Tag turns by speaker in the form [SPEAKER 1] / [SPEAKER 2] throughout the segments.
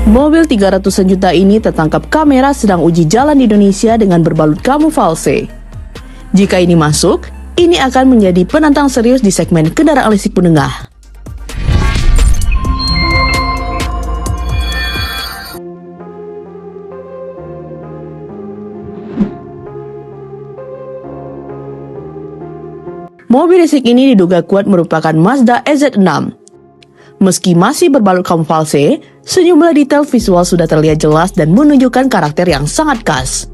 [SPEAKER 1] Mobil 300-an juta ini tertangkap kamera sedang uji jalan di Indonesia dengan berbalut kamuflase. Jika ini masuk, ini akan menjadi penantang serius di segmen kendaraan listrik menengah. Mobil listrik ini diduga kuat merupakan Mazda EZ6. Meski masih berbalut kamuflase, sejumlah detail visual sudah terlihat jelas dan menunjukkan karakter yang sangat khas.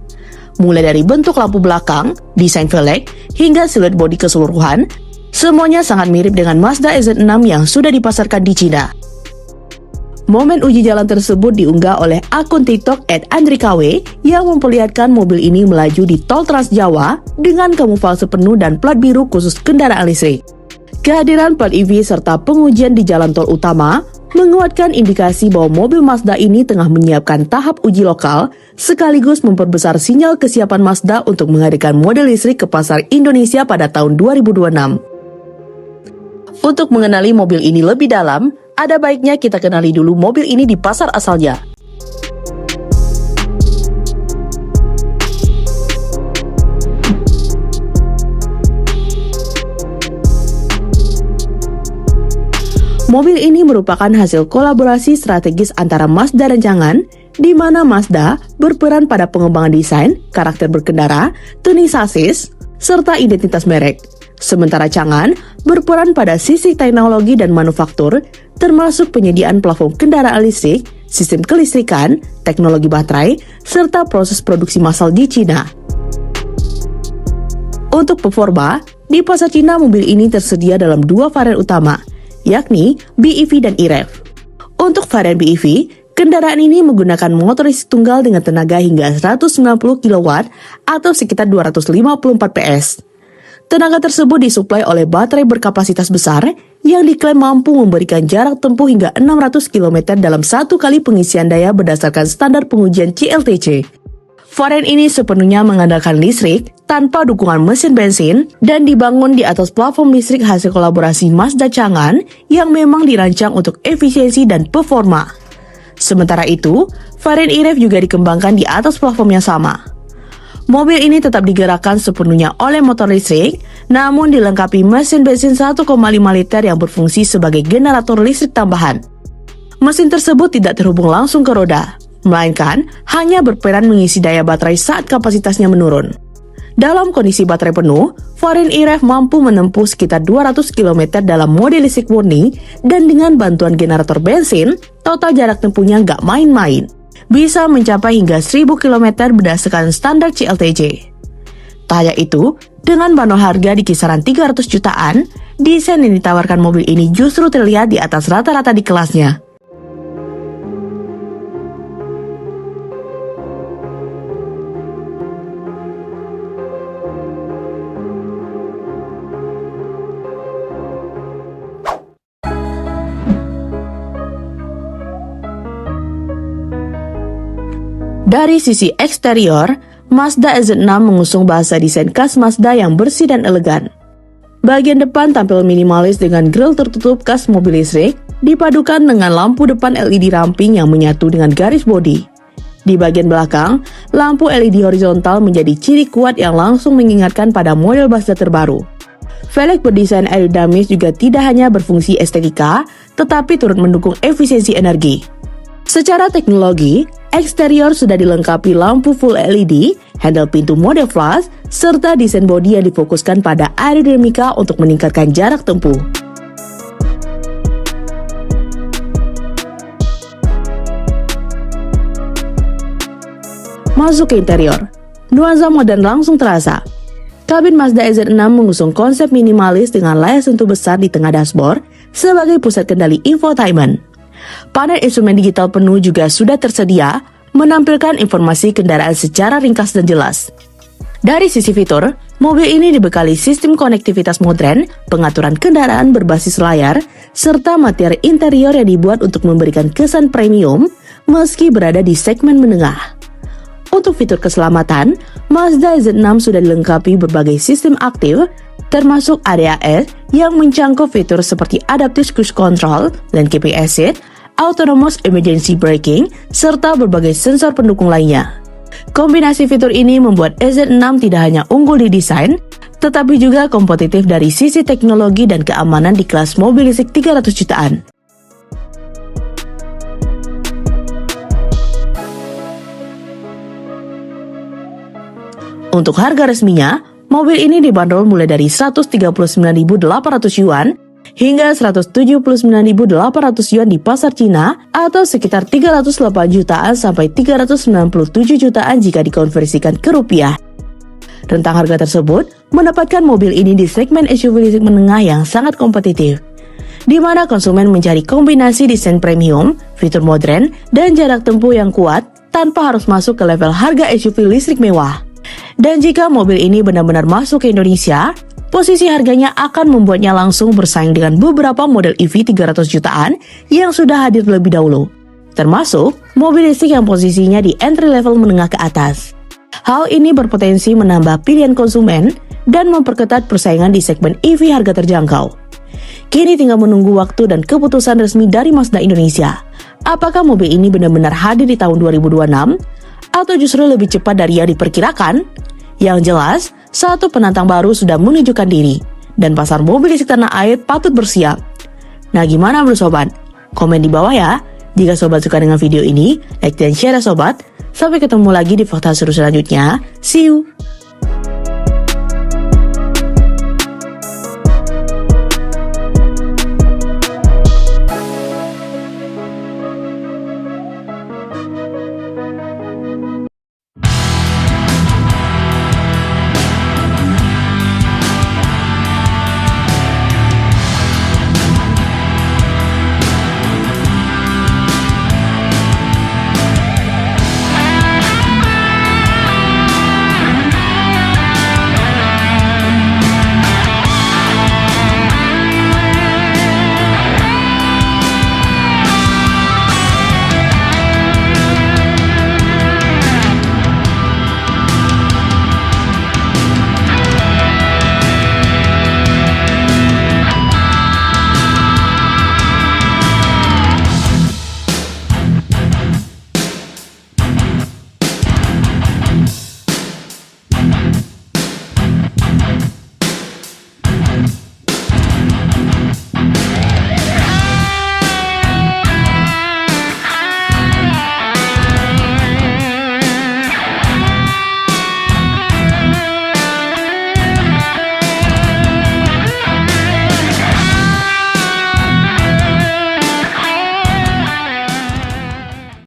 [SPEAKER 1] Mulai dari bentuk lampu belakang, desain velg, hingga siluet bodi keseluruhan, semuanya sangat mirip dengan Mazda EZ6 yang sudah dipasarkan di Cina. Momen uji jalan tersebut diunggah oleh akun TikTok @andrikw yang memperlihatkan mobil ini melaju di tol Trans Jawa dengan kamuflase penuh dan plat biru khusus kendaraan listrik. Kehadiran plat EV serta pengujian di jalan tol utama menguatkan indikasi bahwa mobil Mazda ini tengah menyiapkan tahap uji lokal sekaligus memperbesar sinyal kesiapan Mazda untuk menghadirkan model listrik ke pasar Indonesia pada tahun 2026. Untuk mengenali mobil ini lebih dalam, ada baiknya kita kenali dulu mobil ini di pasar asalnya. Mobil ini merupakan hasil kolaborasi strategis antara Mazda dan Changan, di mana Mazda berperan pada pengembangan desain, karakter berkendara, tuning sasis, serta identitas merek. Sementara Changan berperan pada sisi teknologi dan manufaktur, termasuk penyediaan plafon kendaraan listrik, sistem kelistrikan, teknologi baterai, serta proses produksi massal di Cina. Untuk performa, di pasar Cina mobil ini tersedia dalam dua varian utama, yakni BEV dan e-Rev. Untuk varian BEV, kendaraan ini menggunakan motor listrik tunggal dengan tenaga hingga 190 kW atau sekitar 254 PS. Tenaga tersebut disuplai oleh baterai berkapasitas besar yang diklaim mampu memberikan jarak tempuh hingga 600 km dalam satu kali pengisian daya berdasarkan standar pengujian CLTC. Varian ini sepenuhnya mengandalkan listrik tanpa dukungan mesin bensin dan dibangun di atas platform listrik hasil kolaborasi Mazda Changan yang memang dirancang untuk efisiensi dan performa. Sementara itu, varian e-Rev juga dikembangkan di atas platform yang sama. Mobil ini tetap digerakkan sepenuhnya oleh motor listrik, namun dilengkapi mesin bensin 1,5 liter yang berfungsi sebagai generator listrik tambahan. Mesin tersebut tidak terhubung langsung ke roda, melainkan hanya berperan mengisi daya baterai saat kapasitasnya menurun. Dalam kondisi baterai penuh, varian e-Rev mampu menempuh sekitar 200 km dalam mode listrik murni dan dengan bantuan generator bensin, total jarak tempuhnya nggak main-main. Bisa mencapai hingga 1000 km berdasarkan standar CLTC. Tak hanya itu, dengan bandrol harga di kisaran 300 jutaan, desain yang ditawarkan mobil ini justru terlihat di atas rata-rata di kelasnya. Dari sisi eksterior, Mazda EZ6 mengusung bahasa desain khas Mazda yang bersih dan elegan. Bagian depan tampil minimalis dengan grill tertutup khas mobil listrik, dipadukan dengan lampu depan LED ramping yang menyatu dengan garis bodi. Di bagian belakang, lampu LED horizontal menjadi ciri kuat yang langsung mengingatkan pada model Mazda terbaru. Velg berdesain aerodinamis juga tidak hanya berfungsi estetika, tetapi turut mendukung efisiensi energi. Secara teknologi, eksterior sudah dilengkapi lampu full LED, handle pintu mode flash, serta desain bodi yang difokuskan pada aerodinamika untuk meningkatkan jarak tempuh. Masuk ke interior, nuansa modern langsung terasa. Kabin Mazda EZ6 mengusung konsep minimalis dengan layar sentuh besar di tengah dashboard sebagai pusat kendali infotainment. Panel instrumen digital penuh juga sudah tersedia, menampilkan informasi kendaraan secara ringkas dan jelas. Dari sisi fitur, mobil ini dibekali sistem konektivitas modern, pengaturan kendaraan berbasis layar, serta materi interior yang dibuat untuk memberikan kesan premium meski berada di segmen menengah. Untuk fitur keselamatan, Mazda EZ6 sudah dilengkapi berbagai sistem aktif, termasuk ADAS yang mencangkup fitur seperti Adaptive Cruise Control, Lane Keeping Assist, autonomous emergency braking, serta berbagai sensor pendukung lainnya. Kombinasi fitur ini membuat EZ6 tidak hanya unggul di desain, tetapi juga kompetitif dari sisi teknologi dan keamanan di kelas mobil listrik 300 jutaan. Untuk harga resminya, mobil ini dibanderol mulai dari 139.800 yuan hingga 179.800 yuan di pasar Cina atau sekitar 308 jutaan sampai 397 jutaan jika dikonversikan ke rupiah. Rentang harga tersebut menempatkan mobil ini di segmen SUV listrik menengah yang sangat kompetitif, di mana konsumen mencari kombinasi desain premium, fitur modern, dan jarak tempuh yang kuat tanpa harus masuk ke level harga SUV listrik mewah. Dan jika mobil ini benar-benar masuk ke Indonesia, posisi harganya akan membuatnya langsung bersaing dengan beberapa model EV 300 jutaan yang sudah hadir lebih dahulu, termasuk mobil listrik yang posisinya di entry level menengah ke atas. Hal ini berpotensi menambah pilihan konsumen dan memperketat persaingan di segmen EV harga terjangkau. Kini tinggal menunggu waktu dan keputusan resmi dari Mazda Indonesia. Apakah mobil ini benar-benar hadir di tahun 2026? Atau justru lebih cepat dari yang diperkirakan? Yang jelas, satu penantang baru sudah menunjukkan diri, dan pasar mobil listrik tanah air patut bersiap. Nah, gimana bro sobat? Komen di bawah ya. Jika sobat suka dengan video ini, like dan share ya sobat. Sampai ketemu lagi di fakta seru selanjutnya. See you!